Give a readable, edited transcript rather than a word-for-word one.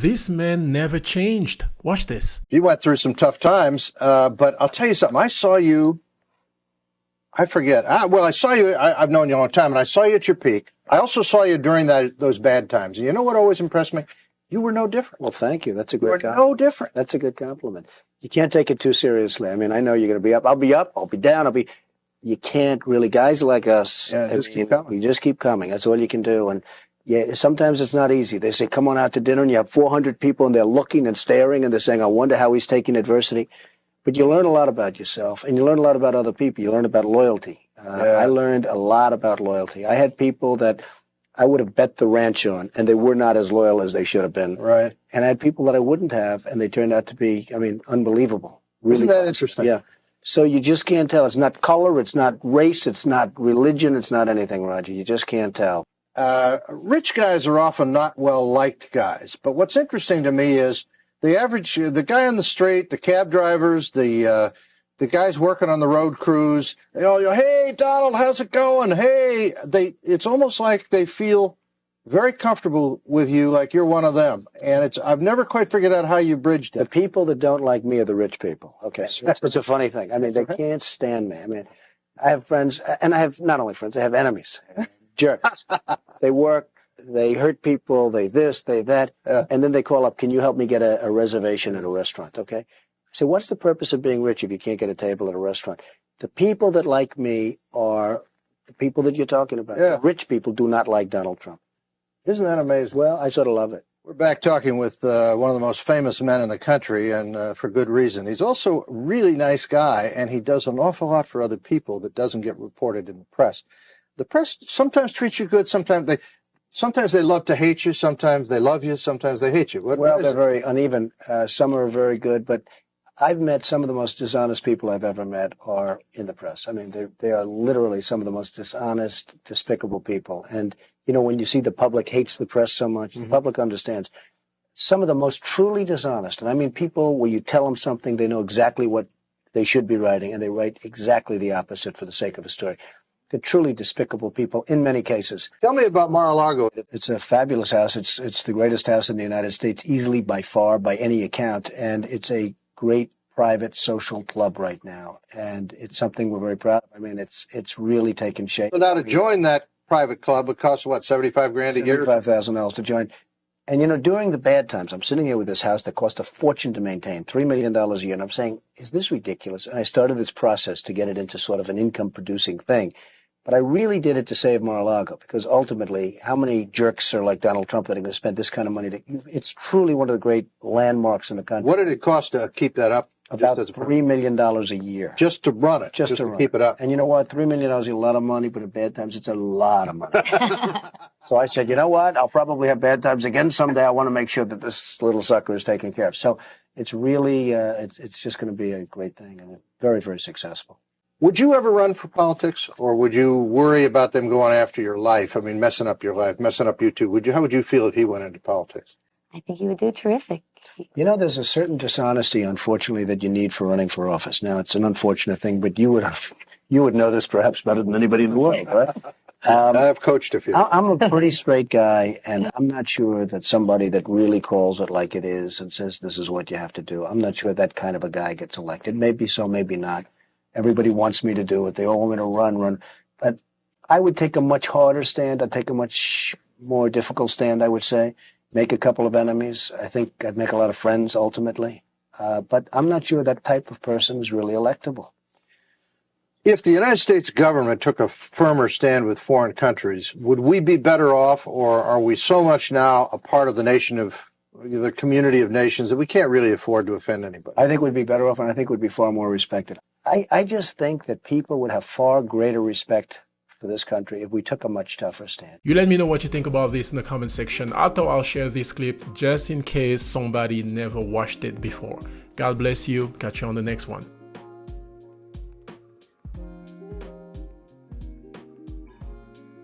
this man never changed. Watch this. You went through some tough times, but I'll tell you something. I saw you, I forget. I saw you, I've known you a long time, and I saw you at your peak. I also saw you during those bad times. And you know what always impressed me? You were no different. Well, thank you. That's a great compliment. No different. That's a good compliment. You can't take it too seriously. I mean, I know you're going to be up. I'll be up. I'll be down. You can't really, guys like us, keep coming. You just keep coming. That's all you can do. And yeah, sometimes it's not easy. They say, come on out to dinner, and you have 400 people, and they're looking and staring, and they're saying, I wonder how he's taking adversity. But you learn a lot about yourself, and you learn a lot about other people. You learn about loyalty. I learned a lot about loyalty. I had people that I would have bet the ranch on, and they were not as loyal as they should have been. Right. And I had people that I wouldn't have, and they turned out to be, unbelievable. Really. Isn't that interesting? Yeah. So you just can't tell. It's not color, it's not race, it's not religion, it's not anything, Roger. You just can't tell. Rich guys are often not well-liked guys. But what's interesting to me is the guy on the street, the cab drivers, the guys working on the road crews, they all go, hey, Donald, how's it going? Hey, it's almost like they feel very comfortable with you, like you're one of them. And I've never quite figured out how you bridged it. The people that don't like me are the rich people. Okay. It's a funny thing. I mean, they can't stand me. I mean, I have friends, and I have not only friends, I have enemies, jerks. They work, they hurt people, they this, they that, and then they call up, can you help me get a reservation at a restaurant, okay? I say, what's the purpose of being rich if you can't get a table at a restaurant? The people that like me are the people that you're talking about. Yeah. The rich people do not like Donald Trump. Isn't that amazing? Well, I sort of love it. We're back talking with one of the most famous men in the country, and for good reason. He's also a really nice guy, and he does an awful lot for other people that doesn't get reported in the press. The press sometimes treats you good, sometimes they love to hate you, sometimes they love you, sometimes they hate you. They're very uneven. Some are very good, but I've met some of the most dishonest people I've ever met are in the press. I mean, they are literally some of the most dishonest, despicable people. And, when you see the public hates the press so much, the public understands. Some of the most truly dishonest, and I mean people where you tell them something, they know exactly what they should be writing, and they write exactly the opposite for the sake of a story. They're truly despicable people in many cases. Tell me about Mar-a-Lago. It's a fabulous house. It's the greatest house in the United States, easily by far, by any account, and it's a great private social club right now, and it's something we're very proud of. I mean, it's really taken shape. So now to join that private club would cost what, $75,000 a year? $75,000 to join. And during the bad times, I'm sitting here with this house that cost a fortune to maintain, $3 million a year, and I'm saying, is this ridiculous? And I started this process to get it into sort of an income-producing thing. But I really did it to save Mar-a-Lago, because ultimately, how many jerks are like Donald Trump that are going to spend this kind of money? It's truly one of the great landmarks in the country. What did it cost to keep that up? About $3 million a year. Just to run it? Just to keep it up? And you know what? $3 million is a lot of money, but at bad times, it's a lot of money. So I said, you know what? I'll probably have bad times again someday. I want to make sure that this little sucker is taken care of. So it's really, it's just going to be a great thing, and very, very successful. Would you ever run for politics, or would you worry about them going after your life? I mean, messing up your life, messing up you too. How would you feel if he went into politics? I think he would do terrific. There's a certain dishonesty, unfortunately, that you need for running for office. Now, it's an unfortunate thing, but you would know this perhaps better than anybody in the world, right? I've coached a few. I'm a pretty straight guy, and I'm not sure that somebody that really calls it like it is and says this is what you have to do, I'm not sure that kind of a guy gets elected. Maybe so, maybe not. Everybody wants me to do it. They all want me to run. But I would take a much harder stand. I'd take a much more difficult stand, I would say. Make a couple of enemies. I think I'd make a lot of friends, ultimately. But I'm not sure that type of person is really electable. If the United States government took a firmer stand with foreign countries, would we be better off, or are we so much now a part of the community of nations that we can't really afford to offend anybody? I think we'd be better off, and I think we'd be far more respected. I just think that people would have far greater respect for this country if we took a much tougher stand. You let me know what you think about this in the comment section. I thought I'll share this clip just in case somebody never watched it before. God bless you. Catch you on the next one.